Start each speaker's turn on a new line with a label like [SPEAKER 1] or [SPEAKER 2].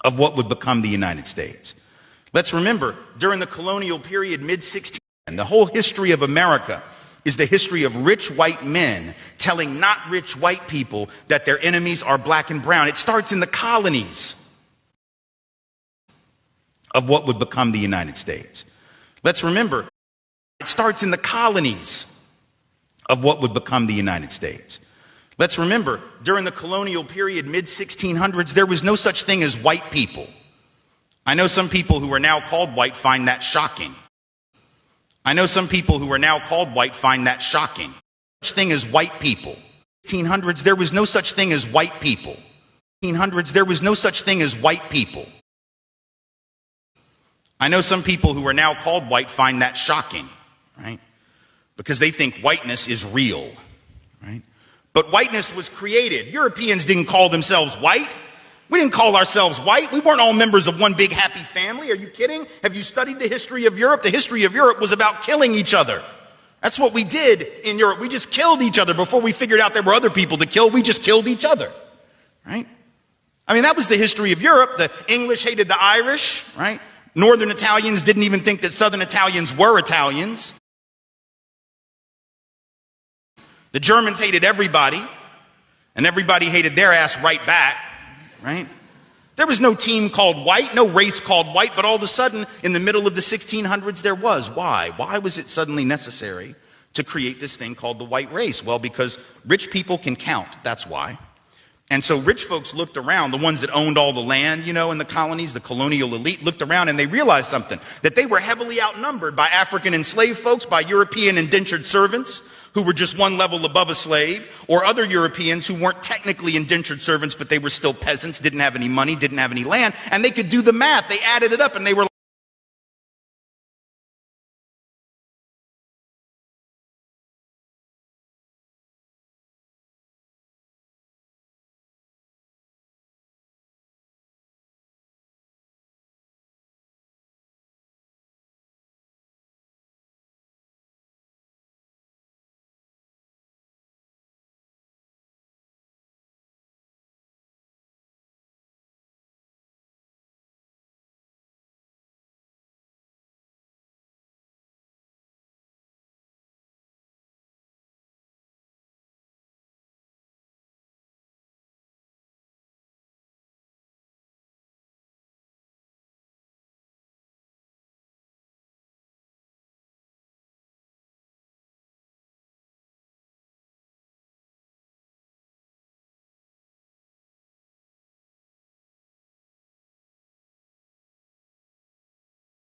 [SPEAKER 1] of what would become the United States. Let's remember, during the colonial period, mid-1600s, the whole history of America is the history of rich white men telling not rich white people that their enemies are black and brown. It starts in the colonies of what would become the United States. Let's remember, it starts in the colonies of what would become the United States. Let's remember, during the colonial period, mid-1600s, there was no such thing as white people. I know some people who are now called white find that shocking. I know some people who are now called white find that shocking. Such thing as white people. 1800s, there was no such thing as white people. 1800s, there was no such thing as white people. I know some people who are now called white find that shocking, right? Because they think whiteness is real, right? But whiteness was created. Europeans didn't call themselves white. We didn't call ourselves white. We weren't all members of one big happy family. Are you kidding? Have you studied the history of Europe? The history of Europe was about killing each other. That's what we did in Europe. We just killed each other before we figured out there were other people to kill. We just killed each other, right? I mean, that was the history of Europe. The English hated the Irish, right? Northern Italians didn't even think that Southern Italians were Italians. The Germans hated everybody, and everybody hated their ass right back. Right? There was no team called white, no race called white, but all of a sudden, in the middle of the 1600s, there was. Why? Why was it suddenly necessary to create this thing called the white race? Well, because rich people can count, that's why. And so rich folks looked around, the ones that owned all the land, you know, in the colonies, the colonial elite, looked around and they realized something, that they were heavily outnumbered by African enslaved folks, by European indentured servants, who were just one level above a slave, or other Europeans who weren't technically indentured servants, but they were still peasants, didn't have any money, didn't have any land, and they could do the math. They added it up and they were